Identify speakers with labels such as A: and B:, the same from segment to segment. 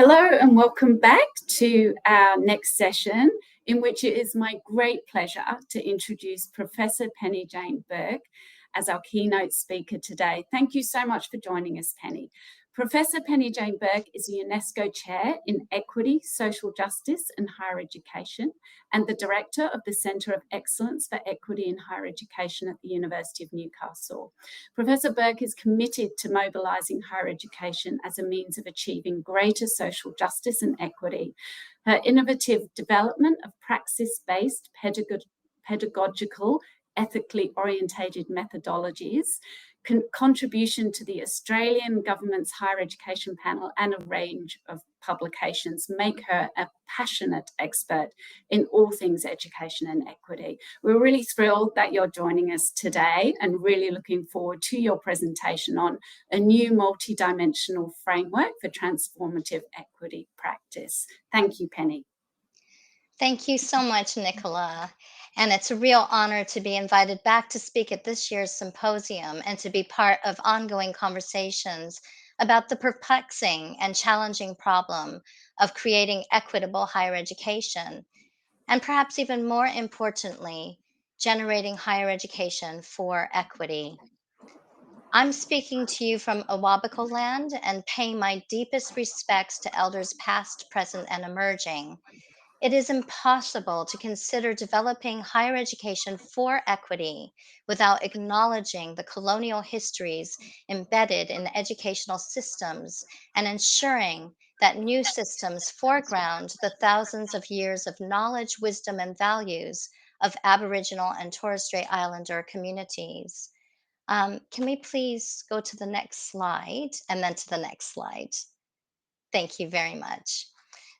A: Hello and welcome back to our next session, in which it is my great pleasure to introduce Professor Penny Jane Burke as our keynote speaker today. Thank you so much for joining us, Penny. Professor Penny Jane Burke is a UNESCO Chair in Equity, Social Justice and Higher Education and the Director of the Centre of Excellence for Equity in Higher Education at the University of Newcastle. Professor Burke is committed to mobilising higher education as a means of achieving greater social justice and equity. Her innovative development of praxis-based pedagogical, ethically orientated methodologies, contribution to the Australian Government's Higher Education Panel and a range of publications make her a passionate expert in all things education and equity. We're really thrilled that you're joining us today and really looking forward to your presentation on a new multidimensional framework for transformative equity practice. Thank you, Penny.
B: Thank you so much, Nicola. And it's a real honor to be invited back to speak at this year's symposium and to be part of ongoing conversations about the perplexing and challenging problem of creating equitable higher education, and perhaps even more importantly, generating higher education for equity. I'm speaking to you from Awabako land and paying my deepest respects to elders past, present, and emerging. It is impossible to consider developing higher education for equity without acknowledging the colonial histories embedded in educational systems and ensuring that new systems foreground the thousands of years of knowledge, wisdom, and values of Aboriginal and Torres Strait Islander communities. Can we please go to the next slide and then to the next slide? Thank you very much.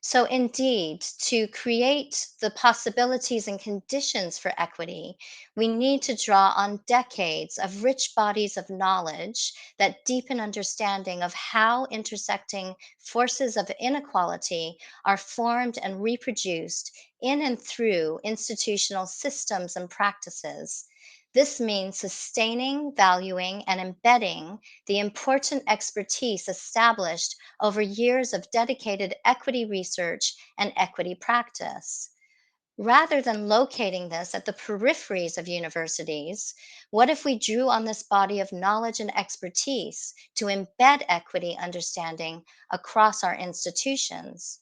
B: So, indeed, to create the possibilities and conditions for equity, we need to draw on decades of rich bodies of knowledge that deepen understanding of how intersecting forces of inequality are formed and reproduced in and through institutional systems and practices. This means sustaining, valuing, and embedding the important expertise established over years of dedicated equity research and equity practice. Rather than locating this at the peripheries of universities, what if we drew on this body of knowledge and expertise to embed equity understanding across our institutions?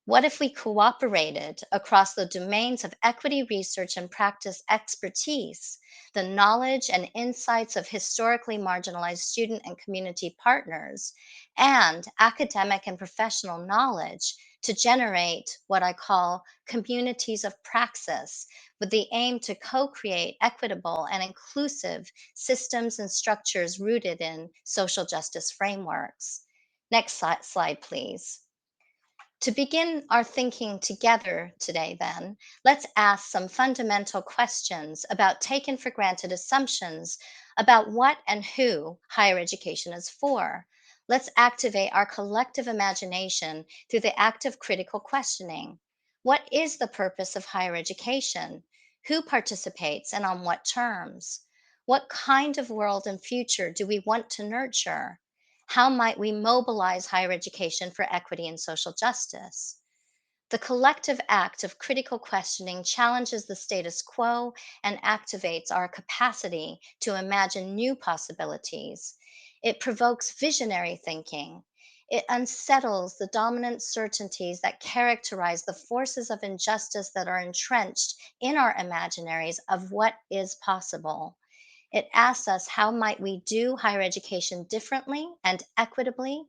B: What if we cooperated across the domains of equity research and practice expertise, the knowledge and insights of historically marginalized student and community partners, and academic and professional knowledge to generate what I call communities of praxis with the aim to co-create equitable and inclusive systems and structures rooted in social justice frameworks? Next slide, please. To begin our thinking together today, then, let's ask some fundamental questions about taken for granted assumptions about what and who higher education is for. Let's activate our collective imagination through the act of critical questioning. What is the purpose of higher education? Who participates and on what terms? What kind of world and future do we want to nurture? How might we mobilize higher education for equity and social justice? The collective act of critical questioning challenges the status quo and activates our capacity to imagine new possibilities. It provokes visionary thinking. It unsettles the dominant certainties that characterize the forces of injustice that are entrenched in our imaginaries of what is possible. It asks us how might we do higher education differently and equitably.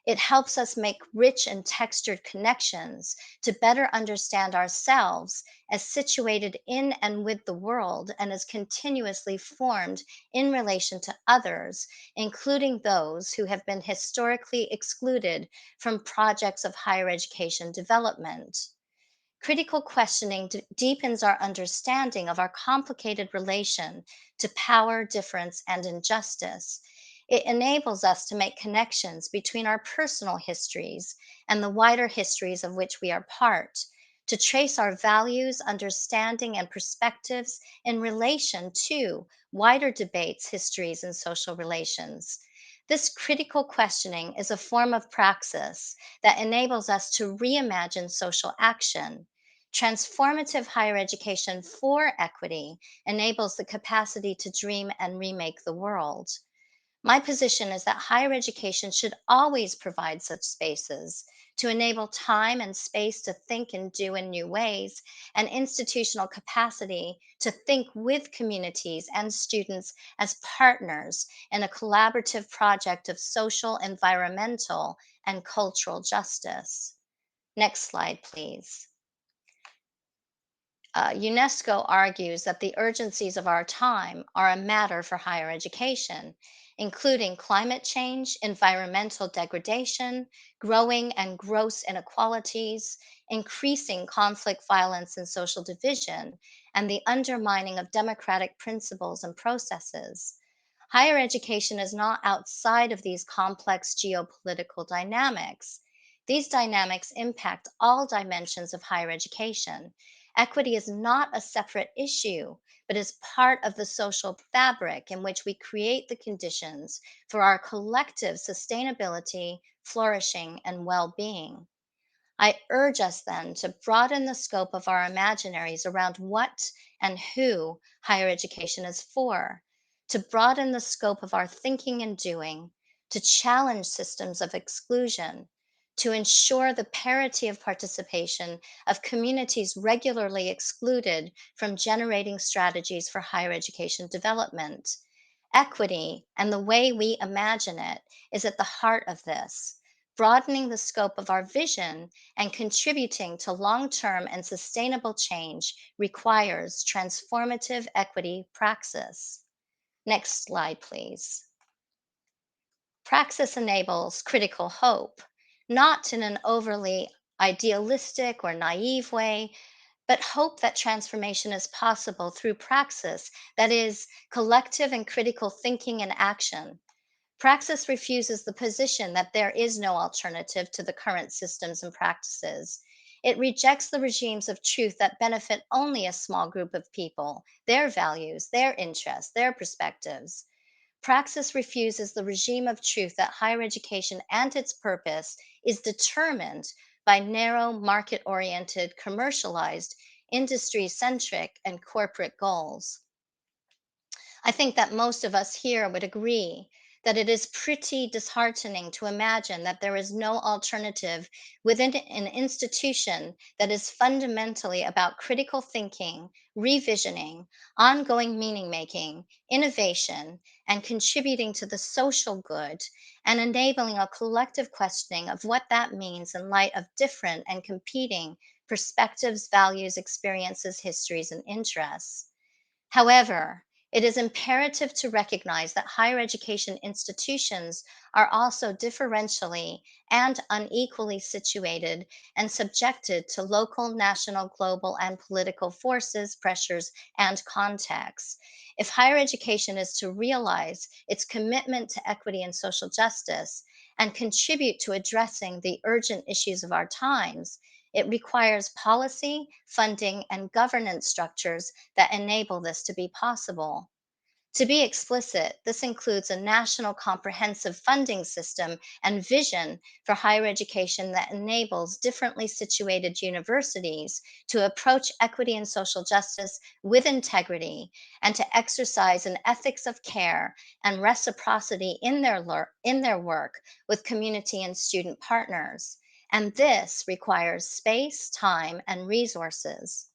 B: It helps us make rich and textured connections to better understand ourselves as situated in and with the world and as continuously formed in relation to others, including those who have been historically excluded from projects of higher education development. Critical questioning deepens our understanding of our complicated relation to power, difference, and injustice. It enables us to make connections between our personal histories and the wider histories of which we are part, to trace our values, understanding, and perspectives in relation to wider debates, histories, and social relations. This critical questioning is a form of praxis that enables us to reimagine social action. Transformative higher education for equity enables the capacity to dream and remake the world. My position is that higher education should always provide such spaces to enable time and space to think and do in new ways, and institutional capacity to think with communities and students as partners in a collaborative project of social, environmental, and cultural justice. Next slide, please. UNESCO argues that the urgencies of our time are a matter for higher education, including climate change, environmental degradation, growing and gross inequalities, increasing conflict, violence, and social division, and the undermining of democratic principles and processes. Higher education is not outside of these complex geopolitical dynamics. These dynamics impact all dimensions of higher education. Equity is not a separate issue, but is part of the social fabric in which we create the conditions for our collective sustainability, flourishing, and well being. I urge us then to broaden the scope of our imaginaries around what and who higher education is for, to broaden the scope of our thinking and doing, to challenge systems of exclusion, to ensure the parity of participation of communities regularly excluded from generating strategies for higher education development. Equity and the way we imagine it is at the heart of this, broadening the scope of our vision and contributing to long term and sustainable change requires transformative equity praxis. Next slide, please. Praxis enables critical hope, not in an overly idealistic or naive way, but hope that transformation is possible through praxis, that is, collective and critical thinking and action. Praxis refuses the position that there is no alternative to the current systems and practices. It rejects the regimes of truth that benefit only a small group of people, their values, their interests, their perspectives. Praxis refuses the regime of truth that higher education and its purpose is determined by narrow, market oriented, commercialized, industry centric, and corporate goals. I think that most of us here would agree that it is pretty disheartening to imagine that there is no alternative within an institution that is fundamentally about critical thinking, revisioning, ongoing meaning making, innovation, and contributing to the social good, and enabling a collective questioning of what that means in light of different and competing perspectives, values, experiences, histories, and interests. However, it is imperative to recognize that higher education institutions are also differentially and unequally situated and subjected to local, national, global, and political forces, pressures, and contexts. If higher education is to realize its commitment to equity and social justice and contribute to addressing the urgent issues of our times, it requires policy, funding, and governance structures that enable this to be possible. To be explicit, this includes a national comprehensive funding system and vision for higher education that enables differently situated universities to approach equity and social justice with integrity and to exercise an ethics of care and reciprocity in their work with community and student partners. And this requires space, time, and resources.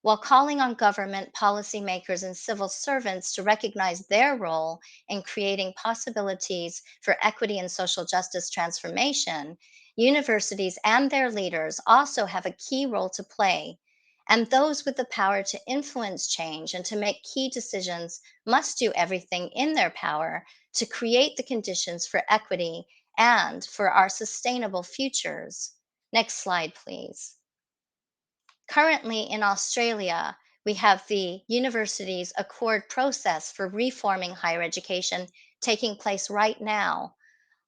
B: While calling on government, policymakers, and civil servants to recognize their role in creating possibilities for equity and social justice transformation, universities and their leaders also have a key role to play. And those with the power to influence change and to make key decisions must do everything in their power to create the conditions for equity and for our sustainable futures. Next slide, please. Currently in Australia, we have the university's accord process for reforming higher education taking place right now.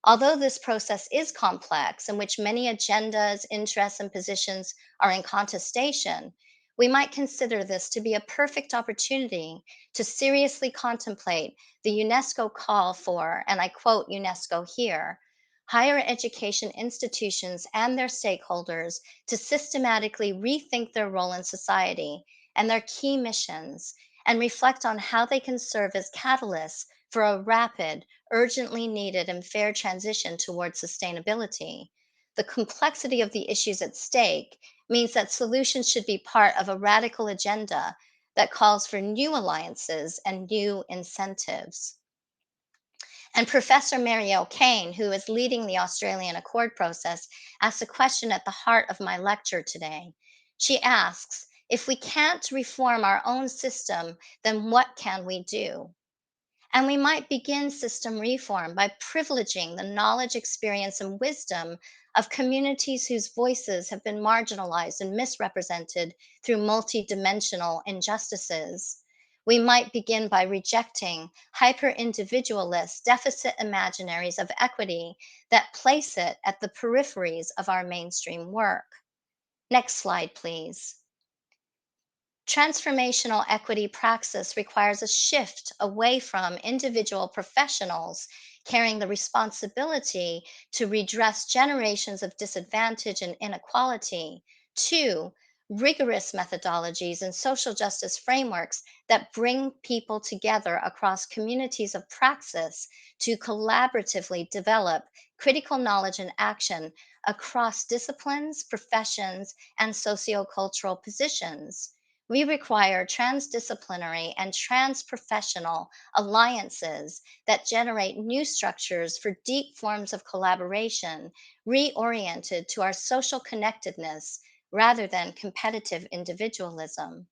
B: Although this process is complex, in which many agendas, interests, and positions are in contestation, We might consider this to be a perfect opportunity to seriously contemplate the UNESCO call for, and I quote UNESCO here, higher education institutions and their stakeholders to systematically rethink their role in society and their key missions and reflect on how they can serve as catalysts for a rapid, urgently needed, and fair transition towards sustainability. The complexity of the issues at stake means that solutions should be part of a radical agenda that calls for new alliances and new incentives. And Professor Marielle Kane, who is leading the Australian Accord process, asked a question at the heart of my lecture today. She asks, if we can't reform our own system, then what can we do? And we might begin system reform by privileging the knowledge, experience, and wisdom of communities whose voices have been marginalized and misrepresented through multidimensional injustices. We might begin by rejecting hyper individualist deficit imaginaries of equity that place it at the peripheries of our mainstream work. Next slide, please. Transformational equity praxis requires a shift away from individual professionals carrying the responsibility to redress generations of disadvantage and inequality to rigorous methodologies and social justice frameworks that bring people together across communities of praxis to collaboratively develop critical knowledge and action across disciplines, professions, and sociocultural positions. We require transdisciplinary and transprofessional alliances that generate new structures for deep forms of collaboration, reoriented to our social connectedness rather than competitive individualism.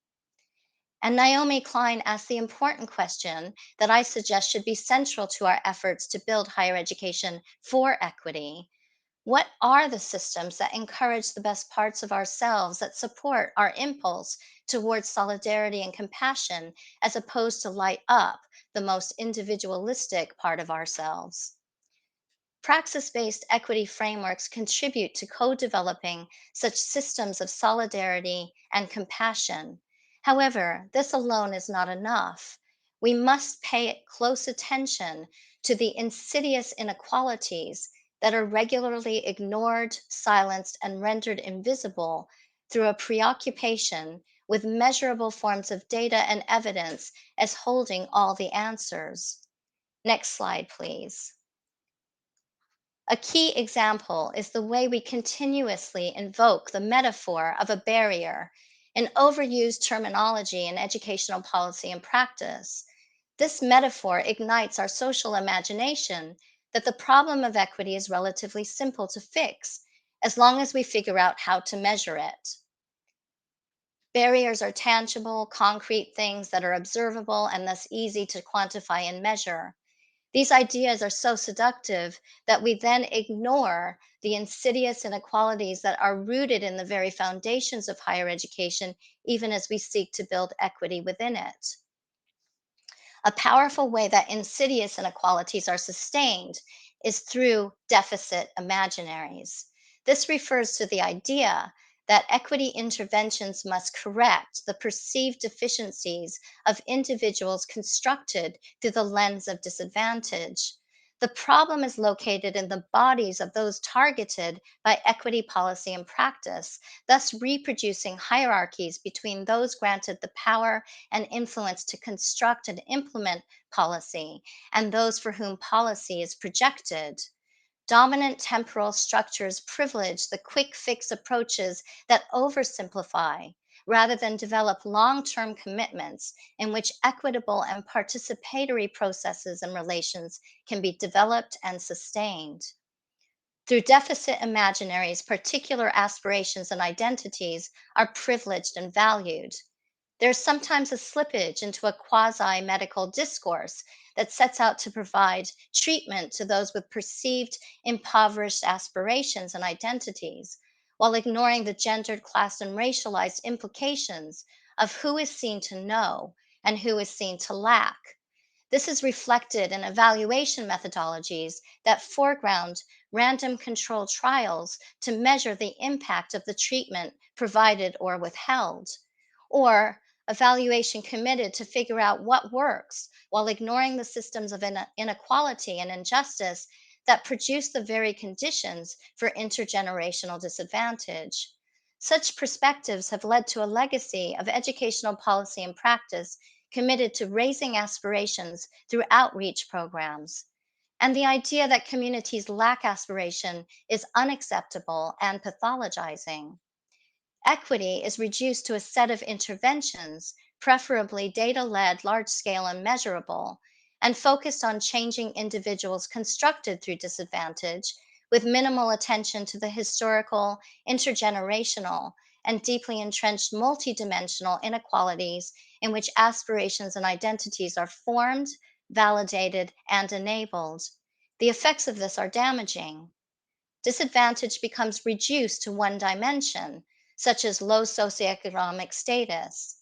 B: And Naomi Klein asked the important question that I suggest should be central to our efforts to build higher education for equity. What are the systems that encourage the best parts of ourselves, that support our impulse towards solidarity and compassion, as opposed to light up the most individualistic part of ourselves? Praxis based equity frameworks contribute to co developing such systems of solidarity and compassion. However, this alone is not enough. We must pay close attention to the insidious inequalities that are regularly ignored, silenced, and rendered invisible through a preoccupation with measurable forms of data and evidence as holding all the answers. Next slide, please. A key example is the way we continuously invoke the metaphor of a barrier, an overused terminology in educational policy and practice. This metaphor ignites our social imagination that the problem of equity is relatively simple to fix as long as we figure out how to measure it. Barriers are tangible, concrete things that are observable and thus easy to quantify and measure. These ideas are so seductive that we then ignore the insidious inequalities that are rooted in the very foundations of higher education, even as we seek to build equity within it. A powerful way that insidious inequalities are sustained is through deficit imaginaries. This refers to the idea that equity interventions must correct the perceived deficiencies of individuals constructed through the lens of disadvantage. The problem is located in the bodies of those targeted by equity policy and practice, thus reproducing hierarchies between those granted the power and influence to construct and implement policy and those for whom policy is projected. Dominant temporal structures privilege the quick fix approaches that oversimplify rather than develop long term commitments in which equitable and participatory processes and relations can be developed and sustained. Through deficit imaginaries, particular aspirations and identities are privileged and valued. There's sometimes a slippage into a quasi medical discourse that sets out to provide treatment to those with perceived impoverished aspirations and identities, while ignoring the gendered, class, and racialized implications of who is seen to know and who is seen to lack. This is reflected in evaluation methodologies that foreground random controlled trials to measure the impact of the treatment provided or withheld, or evaluation committed to figure out what works while ignoring the systems of inequality and injustice that produce the very conditions for intergenerational disadvantage. Such perspectives have led to a legacy of educational policy and practice committed to raising aspirations through outreach programs. And the idea that communities lack aspiration is unacceptable and pathologizing. Equity is reduced to a set of interventions, preferably data led, large scale, and measurable, and focused on changing individuals constructed through disadvantage with minimal attention to the historical, intergenerational, and deeply entrenched multidimensional inequalities in which aspirations and identities are formed, validated, and enabled. The effects of this are damaging. Disadvantage becomes reduced to one dimension, such as low socioeconomic status.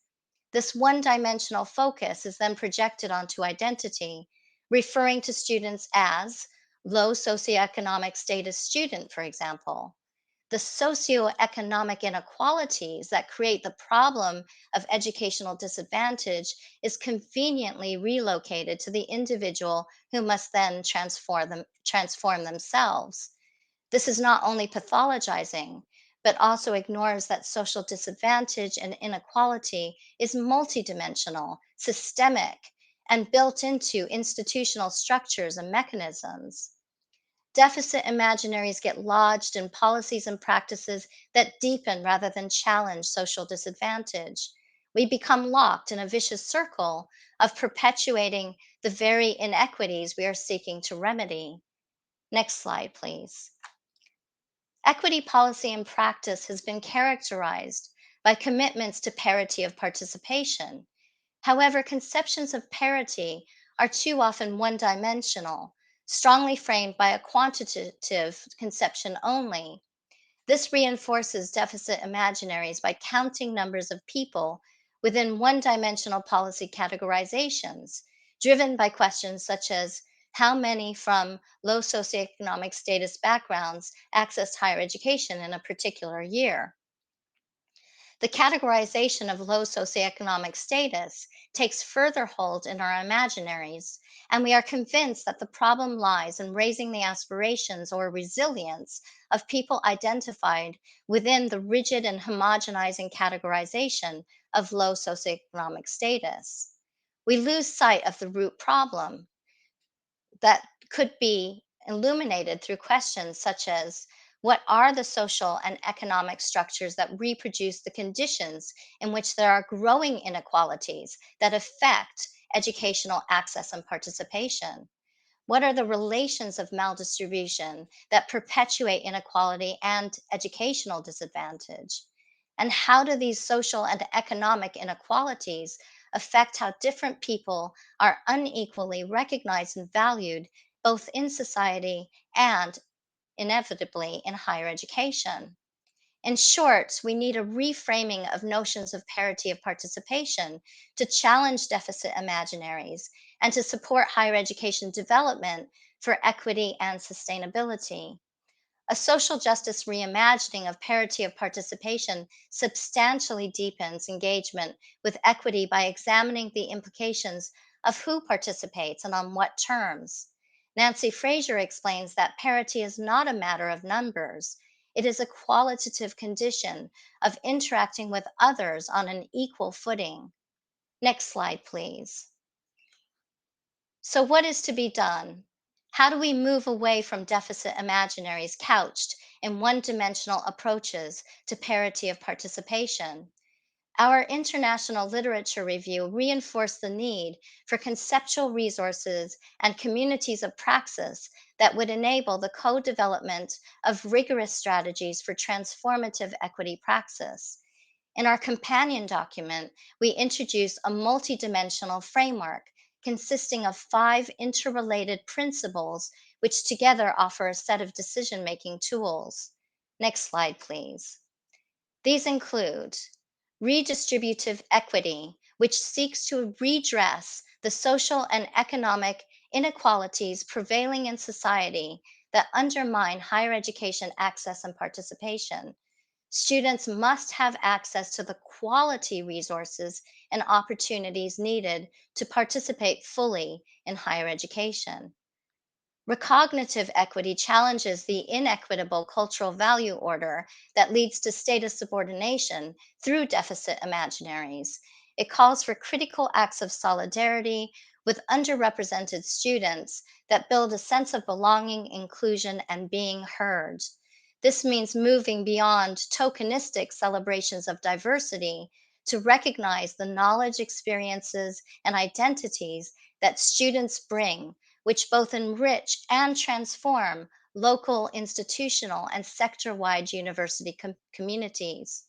B: This one dimensional focus is then projected onto identity, referring to students as low socioeconomic status student, for example. The socioeconomic inequalities that create the problem of educational disadvantage is conveniently relocated to the individual who must then transform themselves. This is not only pathologizing, but also ignores that social disadvantage and inequality is multidimensional, systemic, and built into institutional structures and mechanisms. Deficit imaginaries get lodged in policies and practices that deepen rather than challenge social disadvantage. We become locked in a vicious circle of perpetuating the very inequities we are seeking to remedy. Next slide, please. Equity policy and practice has been characterized by commitments to parity of participation. However, conceptions of parity are too often one dimensional, strongly framed by a quantitative conception only. This reinforces deficit imaginaries by counting numbers of people within one dimensional policy categorizations, driven by questions such as how many from low socioeconomic status backgrounds accessed higher education in a particular year. The categorization of low socioeconomic status takes further hold in our imaginaries, and we are convinced that the problem lies in raising the aspirations or resilience of people identified within the rigid and homogenizing categorization of low socioeconomic status. We lose sight of the root problem that could be illuminated through questions such as what are the social and economic structures that reproduce the conditions in which there are growing inequalities that affect educational access and participation? What are the relations of maldistribution that perpetuate inequality and educational disadvantage? And how do these social and economic inequalities affect how different people are unequally recognized and valued both in society and inevitably in higher education? In short, we need a reframing of notions of parity of participation to challenge deficit imaginaries and to support higher education development for equity and sustainability. A social justice reimagining of parity of participation substantially deepens engagement with equity by examining the implications of who participates and on what terms. Nancy Fraser explains that parity is not a matter of numbers. It is a qualitative condition of interacting with others on an equal footing. Next slide, please. So, what is to be done? How do we move away from deficit imaginaries couched in one dimensional approaches to parity of participation? Our international literature review reinforced the need for conceptual resources and communities of praxis that would enable the co development of rigorous strategies for transformative equity praxis. In our companion document, we introduce a multidimensional framework consisting of 5 interrelated principles, which together offer a set of decision making tools. Next slide, please. These include redistributive equity, which seeks to redress the social and economic inequalities prevailing in society that undermine higher education access and participation. Students must have access to the quality resources and opportunities needed to participate fully in higher education. Recognitive equity challenges the inequitable cultural value order that leads to status subordination through deficit imaginaries. It calls for critical acts of solidarity with underrepresented students that build a sense of belonging, inclusion, and being heard. This means moving beyond tokenistic celebrations of diversity to recognize the knowledge, experiences, and identities that students bring, which both enrich and transform local, institutional, and sector wide university communities.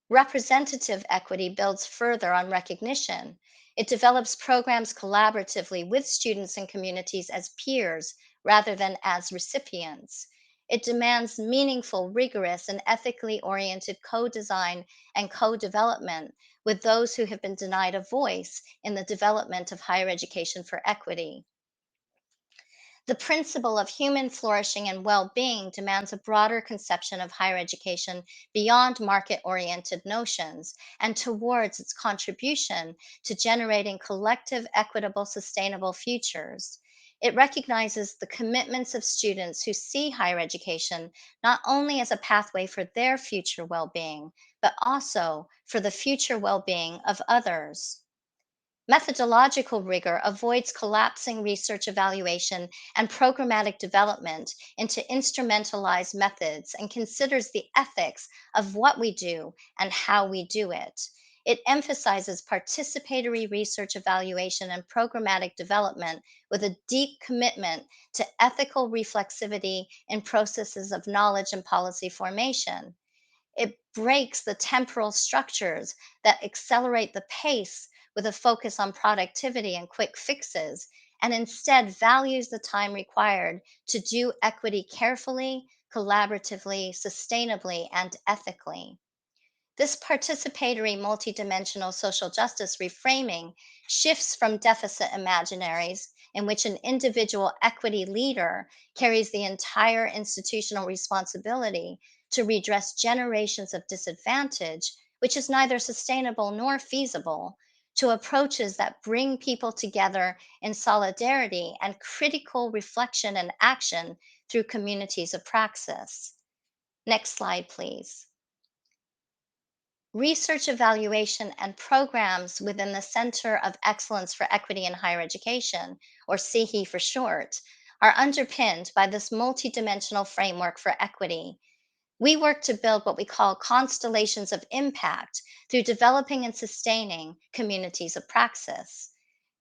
B: Representative equity builds further on recognition. It develops programs collaboratively with students and communities as peers rather than as recipients. It demands meaningful, rigorous, and ethically oriented co design and co development with those who have been denied a voice in the development of higher education for equity. The principle of human flourishing and well being demands a broader conception of higher education beyond market oriented notions and towards its contribution to generating collective, equitable, sustainable futures. It recognizes the commitments of students who see higher education not only as a pathway for their future well being, but also for the future well being of others. Methodological rigor avoids collapsing research evaluation and programmatic development into instrumentalized methods and considers the ethics of what we do and how we do it. It emphasizes participatory research evaluation and programmatic development with a deep commitment to ethical reflexivity in processes of knowledge and policy formation. It breaks the temporal structures that accelerate the pace with a focus on productivity and quick fixes, and instead values the time required to do equity carefully, collaboratively, sustainably, and ethically. This participatory multidimensional social justice reframing shifts from deficit imaginaries, in which an individual equity leader carries the entire institutional responsibility to redress generations of disadvantage, which is neither sustainable nor feasible, to approaches that bring people together in solidarity and critical reflection and action through communities of praxis. Next slide, please. Research evaluation and programs within the Center of Excellence for Equity in Higher Education, or CEHE for short, are underpinned by this multidimensional framework for equity. We work to build what we call constellations of impact through developing and sustaining communities of praxis.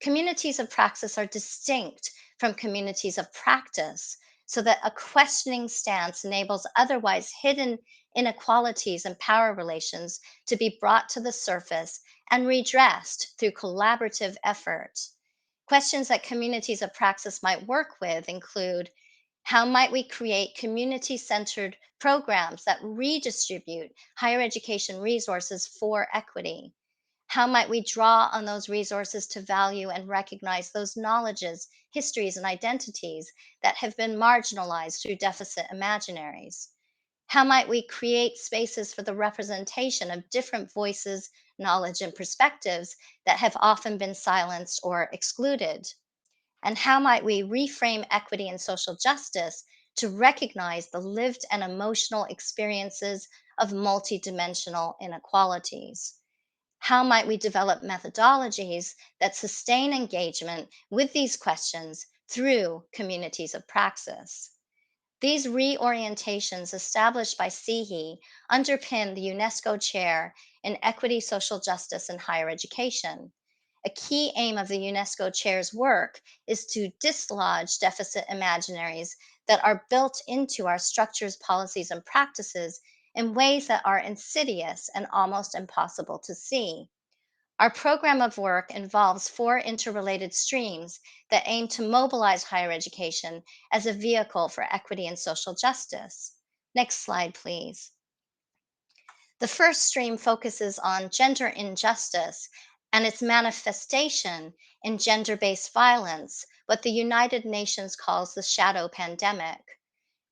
B: Communities of praxis are distinct from communities of practice, so that a questioning stance enables otherwise hidden inequalities and power relations to be brought to the surface and redressed through collaborative effort. Questions that communities of praxis might work with include: how might we create community centered programs that redistribute higher education resources for equity? How might we draw on those resources to value and recognize those knowledges, histories, and identities that have been marginalized through deficit imaginaries? How might we create spaces for the representation of different voices, knowledge, and perspectives that have often been silenced or excluded? And how might we reframe equity and social justice to recognize the lived and emotional experiences of multidimensional inequalities? How might we develop methodologies that sustain engagement with these questions through communities of praxis? These reorientations established by CEHE underpin the UNESCO Chair in Equity, Social Justice, and Higher Education. A key aim of the UNESCO Chair's work is to dislodge deficit imaginaries that are built into our structures, policies, and practices in ways that are insidious and almost impossible to see. Our program of work involves four interrelated streams that aim to mobilize higher education as a vehicle for equity and social justice. Next slide, please. The first stream focuses on gender injustice and its manifestation in gender based violence, what the United Nations calls the shadow pandemic.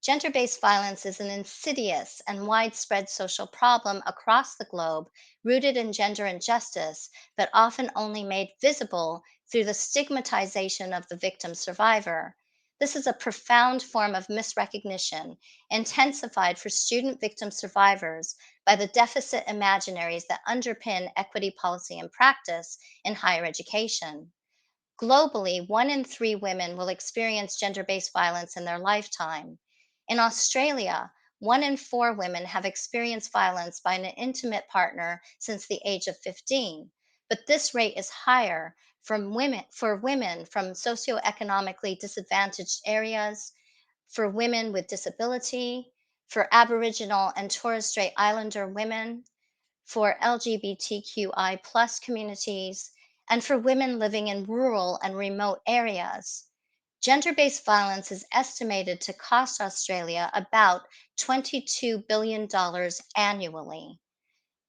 B: Gender-based violence is an insidious and widespread social problem across the globe rooted in gender injustice, but often only made visible through the stigmatization of the victim survivor. This is a profound form of misrecognition, intensified for student victim survivors by the deficit imaginaries that underpin equity policy and practice in higher education. Globally, 1 in 3 women will experience gender based violence in their lifetime. In Australia, 1 in 4 women have experienced violence by an intimate partner since the age of 15, but this rate is higher for women from socioeconomically disadvantaged areas, for women with disability, for Aboriginal and Torres Strait Islander women, for LGBTQI plus communities, and for women living in rural and remote areas. Gender based violence is estimated to cost Australia about $22 billion annually.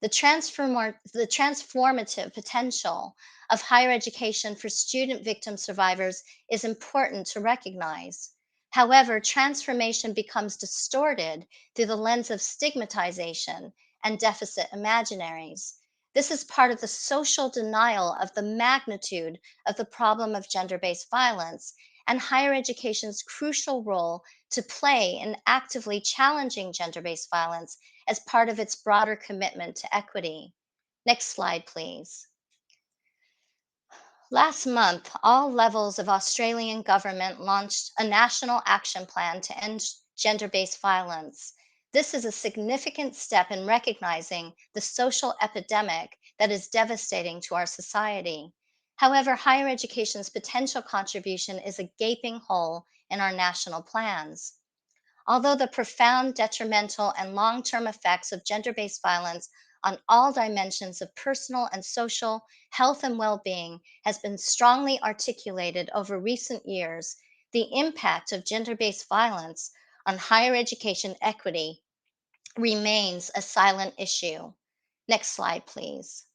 B: The transformative potential of higher education for student victim survivors is important to recognize. However, transformation becomes distorted through the lens of stigmatization and deficit imaginaries. This is part of the social denial of the magnitude of the problem of gender based violence and higher education's crucial role to play in actively challenging gender based violence as part of its broader commitment to equity. Next slide, please. Last month, all levels of Australian government launched a national action plan to end gender based violence. This is a significant step in recognizing the social epidemic that is devastating to our society. However, higher education's potential contribution is a gaping hole in our national plans. Although the profound detrimental and long term effects of gender based violence on all dimensions of personal and social health and well being has been strongly articulated over recent years, the impact of gender based violence on higher education equity remains a silent issue. Next slide, please.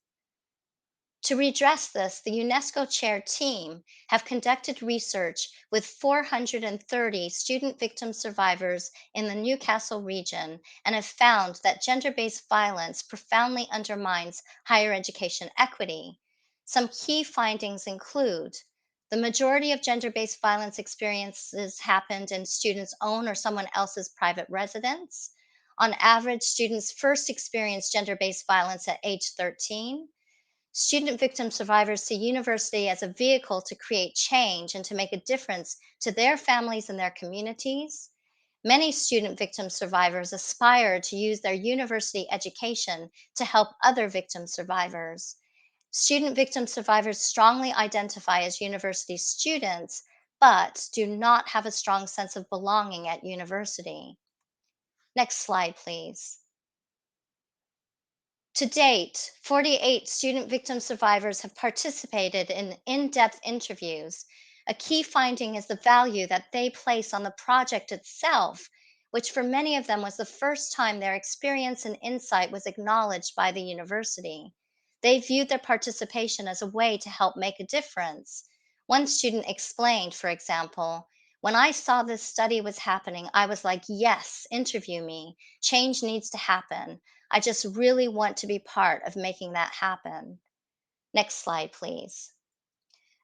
B: To redress this, the UNESCO chair team have conducted research with 430 student victim survivors in the Newcastle region and have found that gender based violence profoundly undermines higher education equity. Some key findings include the majority of gender based violence experiences happened in students' own or someone else's private residence. On average, students first experience gender based violence at age 13. Student victim survivors see university as a vehicle to create change and to make a difference to their families and their communities. Many student victim survivors aspire to use their university education to help other victim survivors. Student victim survivors strongly identify as university students, but do not have a strong sense of belonging at university. Next slide, please. To date, 48 student victim survivors have participated in in-depth interviews. A key finding is the value that they place on the project itself, which for many of them was the first time their experience and insight was acknowledged by the university. They viewed their participation as a way to help make a difference. One student explained, for example, when I saw this study was happening, I was like, yes, interview me. Change needs to happen. I just really want to be part of making that happen. Next slide, please.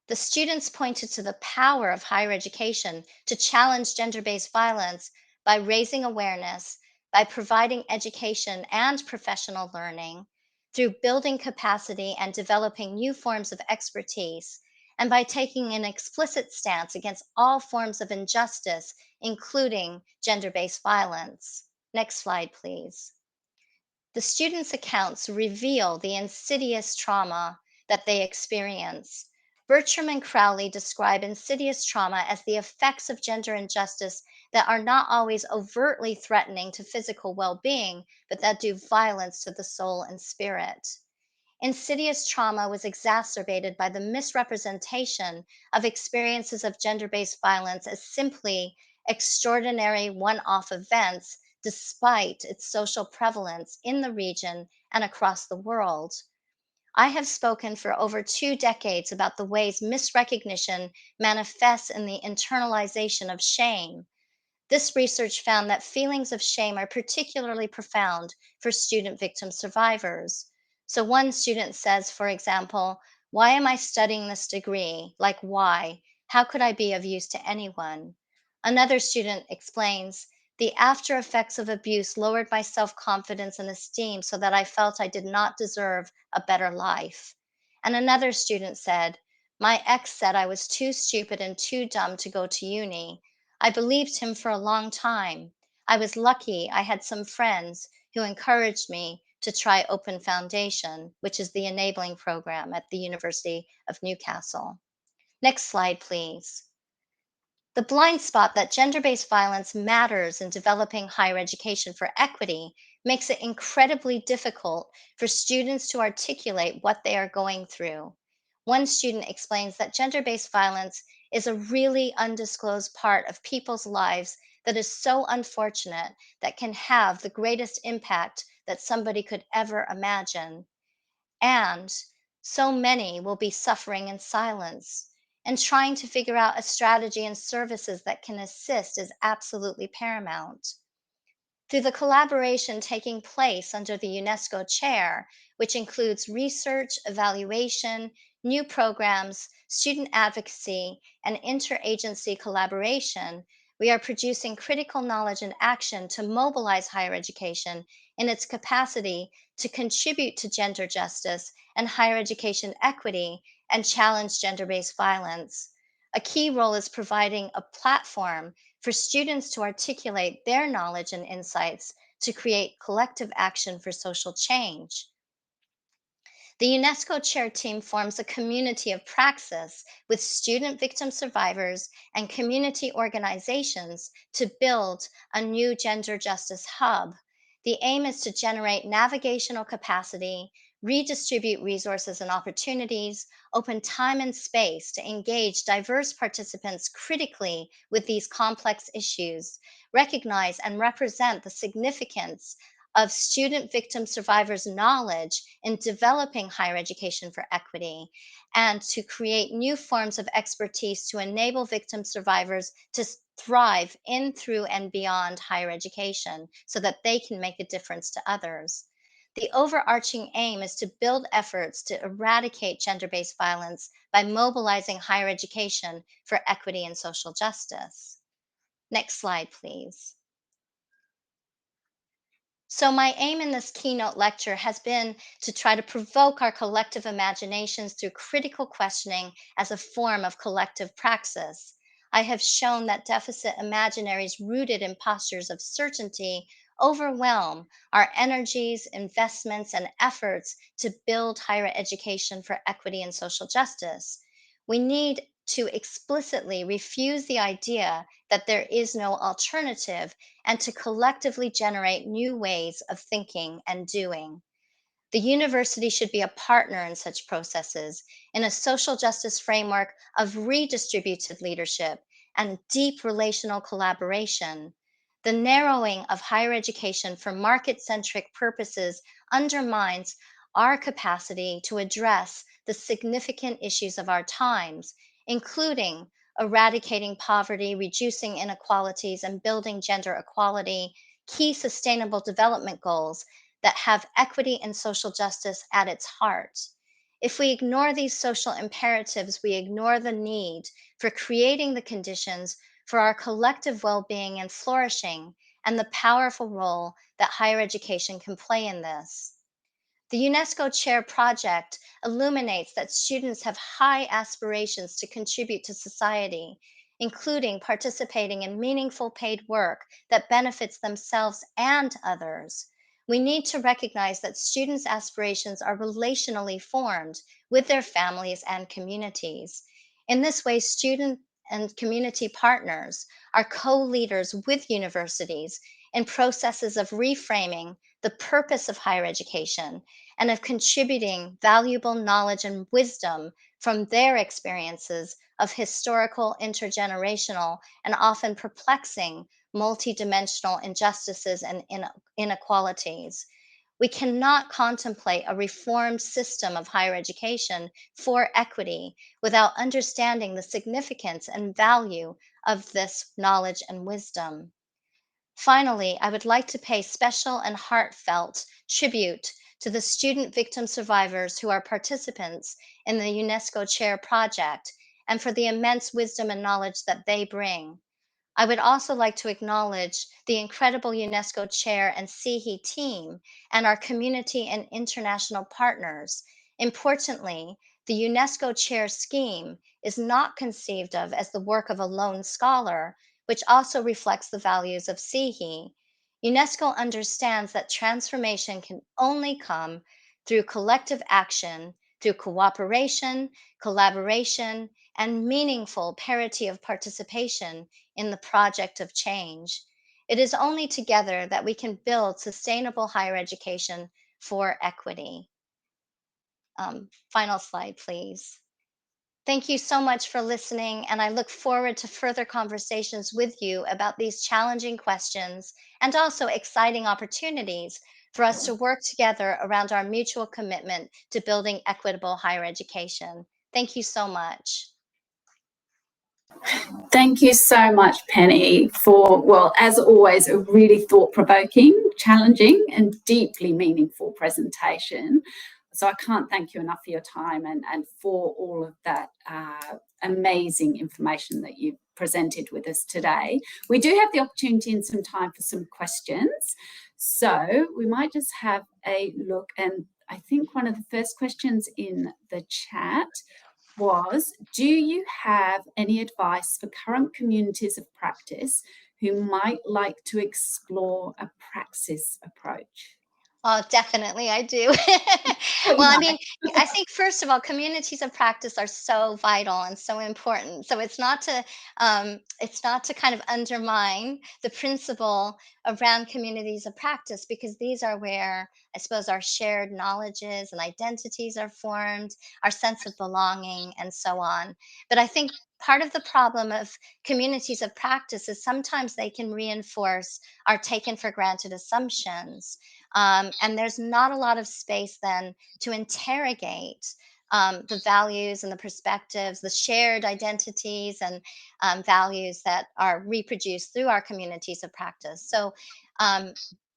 B: The students pointed to the power of higher education to challenge gender based violence by raising awareness, by providing education and professional learning, through building capacity and developing new forms of expertise, and by taking an explicit stance against all forms of injustice, including gender based violence. Next slide, please. The students' accounts reveal the insidious trauma that they experience. Bertram and Crowley describe insidious trauma as the effects of gender injustice that are not always overtly threatening to physical well being, but that do violence to the soul and spirit. Insidious trauma was exacerbated by the misrepresentation of experiences of gender based violence as simply extraordinary one off events, despite its social prevalence in the region and across the world. I have spoken for over 2 decades about the ways misrecognition manifests in the internalization of shame. This research found that feelings of shame are particularly profound for student victim survivors. So one student says, for example, "Why am I studying this degree? Like, why? How could I be of use to anyone?" Another student explains, "The after effects of abuse lowered my self confidence and esteem so that I felt I did not deserve a better life." And another student said, "My ex said I was too stupid and too dumb to go to uni. I believed him for a long time. I was lucky I had some friends who encouraged me to try Open Foundation, which is the enabling program at the University of Newcastle." Next slide, please. The blind spot that gender-based violence matters in developing higher education for equity makes it incredibly difficult for students to articulate what they are going through. One student explains that gender-based violence is a really undisclosed part of people's lives that is so unfortunate that can have the greatest impact that somebody could ever imagine. And so many will be suffering in silence. And trying to figure out a strategy and services that can assist is absolutely paramount. Through the collaboration taking place under the UNESCO chair, which includes research, evaluation, new programs, student advocacy, and interagency collaboration, we are producing critical knowledge and action to mobilize higher education in its capacity to contribute to gender justice and higher education equity and challenge gender based violence. A key role is providing a platform for students to articulate their knowledge and insights to create collective action for social change. The UNESCO chair team forms a community of praxis with student victim survivors and community organizations to build a new gender justice hub. The aim is to generate navigational capacity, redistribute resources and opportunities, open time and space to engage diverse participants critically with these complex issues, recognize and represent the significance of student victim survivors' knowledge in developing higher education for equity, and to create new forms of expertise to enable victim survivors to thrive in, through, and beyond higher education so that they can make a difference to others. The overarching aim is to build efforts to eradicate gender based violence by mobilizing higher education for equity and social justice. Next slide, please. So, my aim in this keynote lecture has been to try to provoke our collective imaginations through critical questioning as a form of collective praxis. I have shown that deficit imaginaries rooted in postures of certainty overwhelm our energies, investments, and efforts to build higher education for equity and social justice. We need to explicitly refuse the idea that there is no alternative and to collectively generate new ways of thinking and doing. The university should be a partner in such processes in a social justice framework of redistributed leadership and deep relational collaboration. The narrowing of higher education for market centric purposes undermines our capacity to address the significant issues of our times, including eradicating poverty, reducing inequalities, and building gender equality, key sustainable development goals that have equity and social justice at its heart. If we ignore these social imperatives, we ignore the need for creating the conditions for our collective well being and flourishing, and the powerful role that higher education can play in this. The UNESCO Chair project illuminates that students have high aspirations to contribute to society, including participating in meaningful paid work that benefits themselves and others. We need to recognize that students' aspirations are relationally formed with their families and communities. In this way, student and community partners are co leaders with universities in processes of reframing the purpose of higher education and of contributing valuable knowledge and wisdom from their experiences of historical, intergenerational, and often perplexing multidimensional injustices and inequalities. We cannot contemplate a reformed system of higher education for equity without understanding the significance and value of this knowledge and wisdom. Finally, I would like to pay special and heartfelt tribute to the student victim survivors who are participants in the UNESCO Chair Project and for the immense wisdom and knowledge that they bring. I would also like to acknowledge the incredible UNESCO Chair and CIHI team and our community and international partners. Importantly, the UNESCO Chair scheme is not conceived of as the work of a lone scholar, which also reflects the values of CIHI. UNESCO understands that transformation can only come through collective action, through cooperation, collaboration, and meaningful parity of participation in the project of change. It is only together that we can build sustainable higher education for equity. Final slide, please. Thank you so much for listening, and I look forward to further conversations with you about these challenging questions and also exciting opportunities for us to work together around our mutual commitment to building equitable higher education. Thank you so much.
A: Thank you so much, Penny, for, well, as always, a really thought-provoking, challenging, and deeply meaningful presentation. So I can't thank you enough for your time and for all of that amazing information that you've presented with us today. We do have the opportunity and some time for some questions. So we might just have a look, and I think one of the first questions in the chat was, do you have any advice for current communities of practice who might like to explore a praxis approach?
B: Oh, definitely, I do. Well, I mean, I think first of all, communities of practice are so vital and so important. So it's not to kind of undermine the principle around communities of practice, because these are where I suppose our shared knowledges and identities are formed, our sense of belonging, and so on. But I think part of the problem of communities of practice is sometimes they can reinforce our taken for granted assumptions, and there's not a lot of space then to interrogate the values and the perspectives, the shared identities and values that are reproduced through our communities of practice. So, um,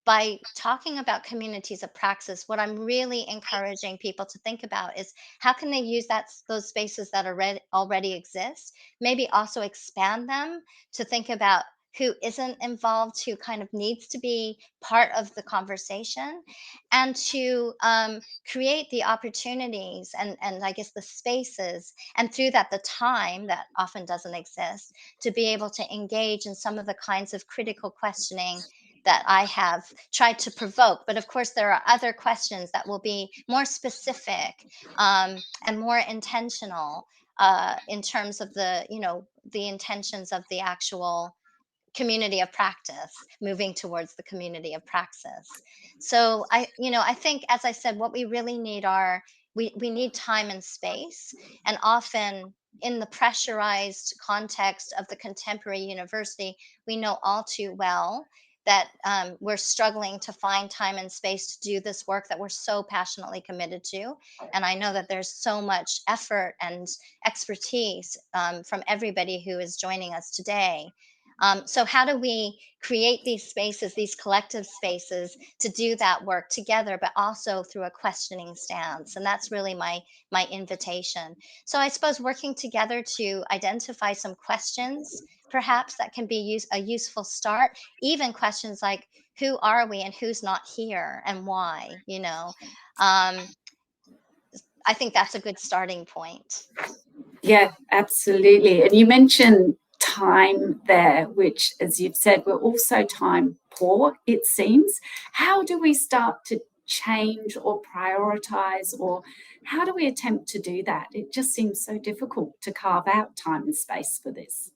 B: by talking about communities of praxis, what I'm really encouraging people to think about is how can they use those spaces that already exist, maybe also expand them to think about who isn't involved, who kind of needs to be part of the conversation, and to create the opportunities and I guess the spaces, and through that, the time that often doesn't exist, to be able to engage in some of the kinds of critical questioning that I have tried to provoke. But of course, there are other questions that will be more specific and more intentional in terms of the intentions of the actual community of practice, moving towards the community of praxis. So I think, as I said, what we really need are, we need time and space. And often in the pressurized context of the contemporary university, we know all too well that we're struggling to find time and space to do this work that we're so passionately committed to. And I know that there's so much effort and expertise from everybody who is joining us today. So how do we create these spaces, these collective spaces, to do that work together, but also through a questioning stance? And that's really my invitation. So I suppose working together to identify some questions, perhaps that can be a useful start. Even questions like, who are we and who's not here and why? I think that's a good starting point.
A: Yeah, absolutely. And you mentioned time there, which, as you've said, we're also time poor, it seems. How do we start to change or prioritize, or how do we attempt to do that? It just seems so difficult to carve out time and space for this.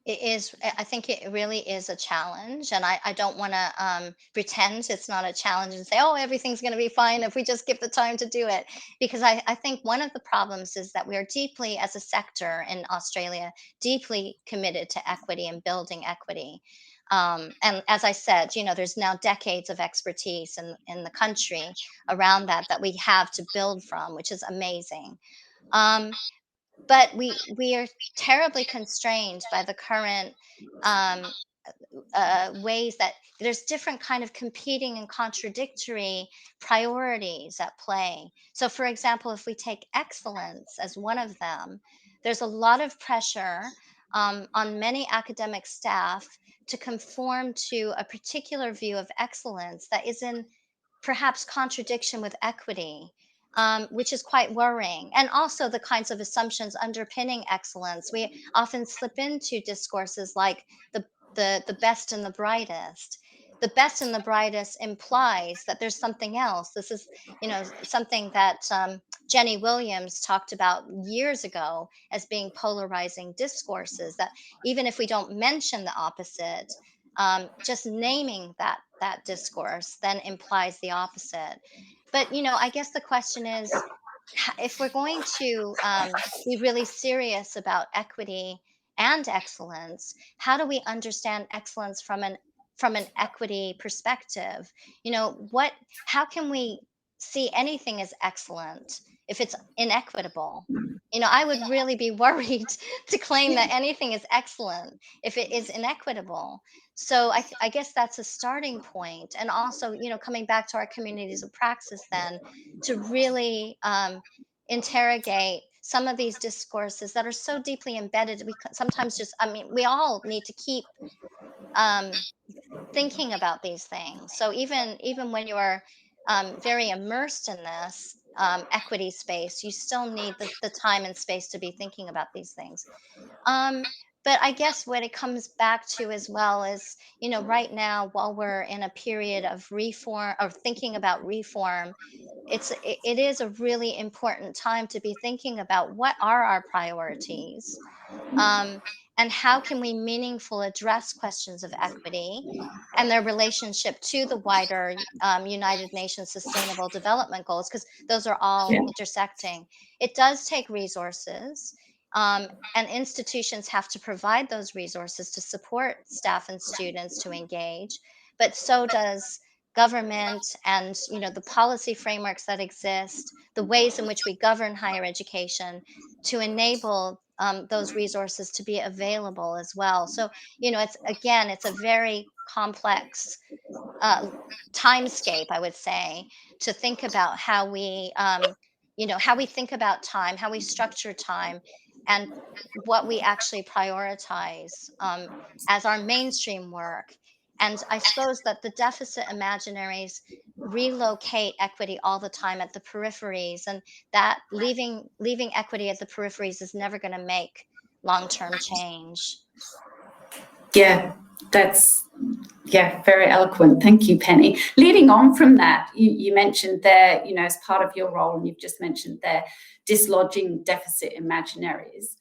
B: It is, I think it really is a challenge. And I don't want to pretend it's not a challenge and say, oh, everything's going to be fine if we just give the time to do it. Because I think one of the problems is that we are deeply, as a sector in Australia, deeply committed to equity and building equity. And as I said, there's now decades of expertise in the country around that we have to build from, which is amazing. Um, but we are terribly constrained by the current ways that there's different kind of competing and contradictory priorities at play. So for example, if we take excellence as one of them, there's a lot of pressure on many academic staff to conform to a particular view of excellence that is in perhaps contradiction with equity, which is quite worrying. And also the kinds of assumptions underpinning excellence. We often slip into discourses like the the best and the brightest. The best and the brightest implies that there's something else. This is, something that Jenny Williams talked about years ago as being polarizing discourses. That even if we don't mention the opposite, just naming that discourse then implies the opposite. But I guess the question is, if we're going to be really serious about equity and excellence, how do we understand excellence from an equity perspective? What how can we see anything as excellent if it's inequitable? I would really be worried to claim that anything is excellent if it is inequitable. So I guess that's a starting point. And also, coming back to our communities of praxis, then to really interrogate some of these discourses that are so deeply embedded. Sometimes just, I mean, we all need to keep um, thinking about these things. So even when you are very immersed in this equity space, you still need the time and space to be thinking about these things. Um, but I guess what it comes back to as well is, right now, while we're in a period of reform or thinking about reform, it is a really important time to be thinking about what are our priorities, um, and how can we meaningful address questions of equity and their relationship to the wider United Nations Sustainable Development Goals, because those are all
A: Yeah.
B: intersecting. It does take resources, and institutions have to provide those resources to support staff and students to engage, but so does government and the policy frameworks that exist, the ways in which we govern higher education to enable those resources to be available as well. So, it's a very complex uh, timescape, I would say, to think about how we think about time, how we structure time, and what we actually prioritize as our mainstream work. And I suppose that the deficit imaginaries relocate equity all the time at the peripheries, and that leaving equity at the peripheries is never going to make long-term change.
A: Yeah, that's very eloquent. Thank you, Penny. Leading on from that, you mentioned there, as part of your role, and you've just mentioned there, dislodging deficit imaginaries.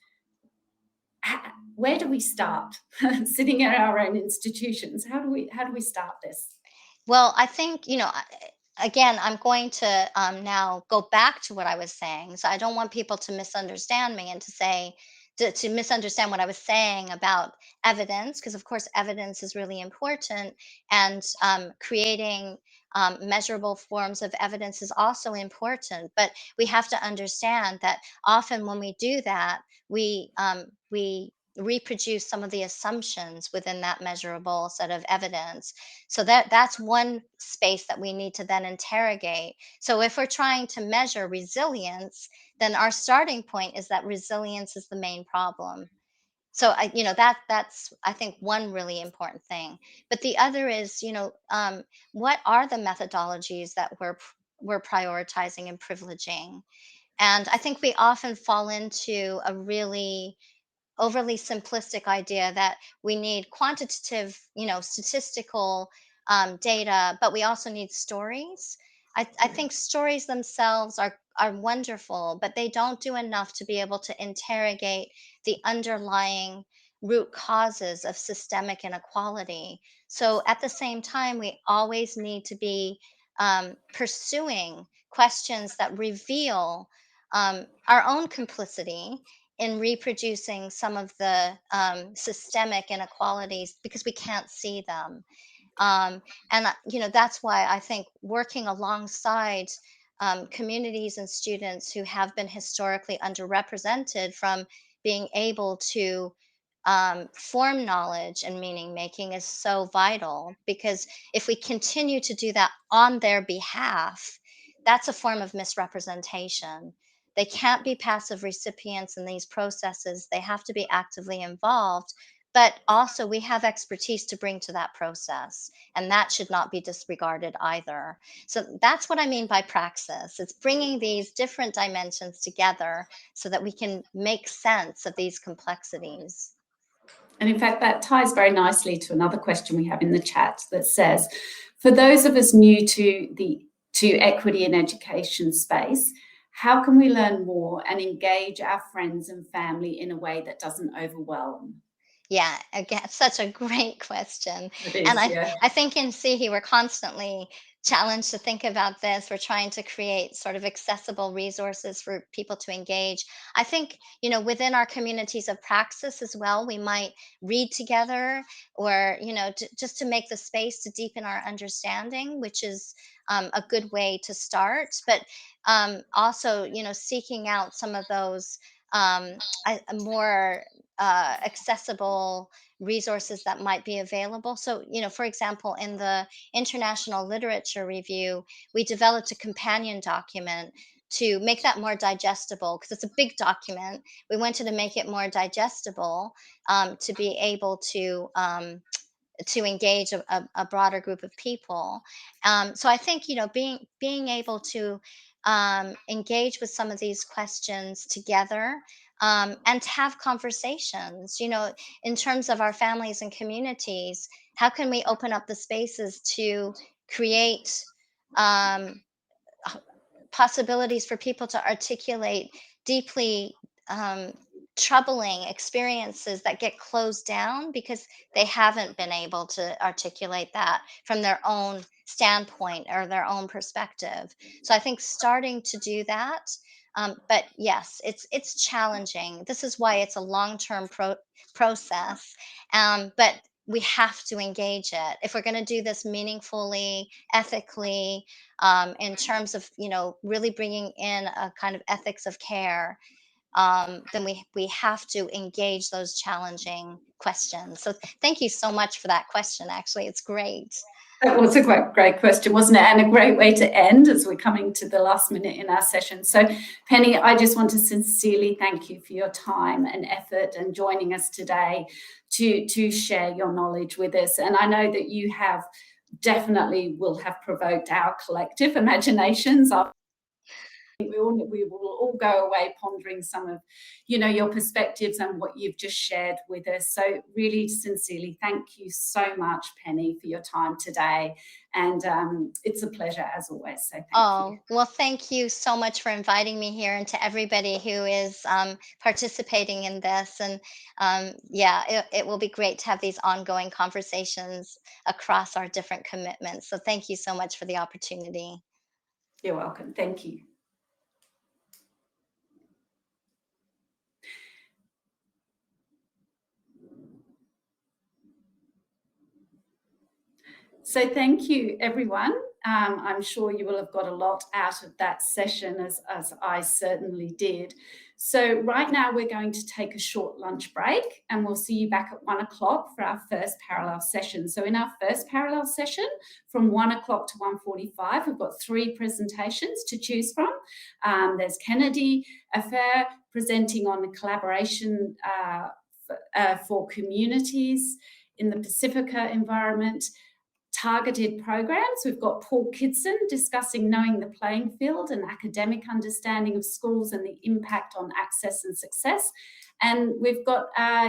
A: Where do we start? Sitting at our own institutions, how do we start this?
B: Well, I think, again, I'm going to now go back to what I was saying. So I don't want people to misunderstand me and to misunderstand what I was saying about evidence, because of course evidence is really important, and creating measurable forms of evidence is also important. But we have to understand that often when we do that, we reproduce some of the assumptions within that measurable set of evidence. So that's one space that we need to then interrogate. So if we're trying to measure resilience, then our starting point is that resilience is the main problem. So that's, I think, one really important thing. But the other is, what are the methodologies that we're prioritizing and privileging? And I think we often fall into a really overly simplistic idea that we need quantitative, statistical data, but we also need stories. I think stories themselves are wonderful, but they don't do enough to be able to interrogate the underlying root causes of systemic inequality. So at the same time, we always need to be pursuing questions that reveal our own complicity in reproducing some of the systemic inequalities because we can't see them. That's why I think working alongside communities and students who have been historically underrepresented from being able to form knowledge and meaning making is so vital, because if we continue to do that on their behalf, that's a form of misrepresentation. They can't be passive recipients in these processes, they have to be actively involved. But also, we have expertise to bring to that process, and that should not be disregarded either. So, that's what I mean by praxis. It's bringing these different dimensions together so that we can make sense of these complexities.
A: And in fact, that ties very nicely to another question we have in the chat that says, for those of us new to equity in education space, how can we learn more and engage our friends and family in a way that doesn't overwhelm?
B: Yeah, again, such a great question.
A: It
B: And
A: is, yeah.
B: I think in CEHI, we're constantly challenged to think about this. We're trying to create sort of accessible resources for people to engage. I think, within our communities of praxis as well, we might read together, or, just to make the space to deepen our understanding, which is a good way to start. But also, seeking out some of those more accessible resources that might be available. So, for example, in the International Literature Review, we developed a companion document to make that more digestible, because it's a big document. We wanted to make it more digestible, to be able to engage a broader group of people. So I think, being able to engage with some of these questions together, and to have conversations, in terms of our families and communities. How can we open up the spaces to create um, possibilities for people to articulate deeply um, troubling experiences that get closed down because they haven't been able to articulate that from their own standpoint or their own perspective. So I think starting to do that. But yes, it's challenging. This is why it's a long-term process. But we have to engage it if we're going to do this meaningfully, ethically, in terms of, really bringing in a kind of ethics of care. Then we have to engage those challenging questions. So thank you so much for that question. Actually, it's great.
A: That was a great question, wasn't it? And a great way to end as we're coming to the last minute in our session. So, Penny, I just want to sincerely thank you for your time and effort and joining us today to share your knowledge with us. And I know that you have definitely will have provoked our collective imaginations. We will all go away pondering some of, your perspectives and what you've just shared with us. So really sincerely, thank you so much, Penny, for your time today. And it's a pleasure as always. So thank you.
B: Well, thank you so much for inviting me here, and to everybody who is participating in this. And yeah, it will be great to have these ongoing conversations across our different commitments. So thank you so much for the opportunity.
A: You're welcome. Thank you. So thank you, everyone. I'm sure you will have got a lot out of that session, as I certainly did. So right now we're going to take a short lunch break, and we'll see you back at 1 o'clock for our first parallel session. So in our first parallel session, from 1 o'clock to 1:45, we've got 3 presentations to choose from. There's Kennedy Affair presenting on the collaboration for communities in the Pacifica environment. Targeted programs. We've got Paul Kidson discussing knowing the playing field and academic understanding of schools and the impact on access and success. And we've got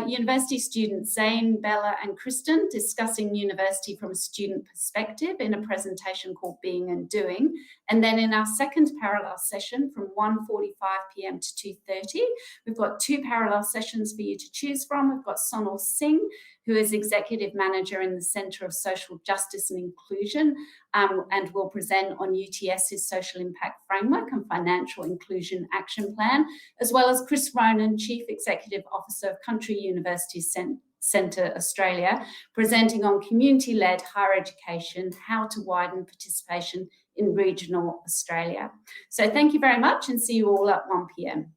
A: university students, Zane, Bella and Kristen, discussing university from a student perspective in a presentation called Being and Doing. And then in our second parallel session from 1:45 p.m. to 2:30, we've got 2 parallel sessions for you to choose from. We've got Sonal Singh, who is Executive Manager in the Centre of Social Justice and Inclusion, and will present on UTS's Social Impact Framework and Financial Inclusion Action Plan, as well as Chris Ronan, Chief Executive Officer of Country University Centre Australia, presenting on community-led higher education, how to widen participation in regional Australia. So thank you very much, and see you all at 1 p.m.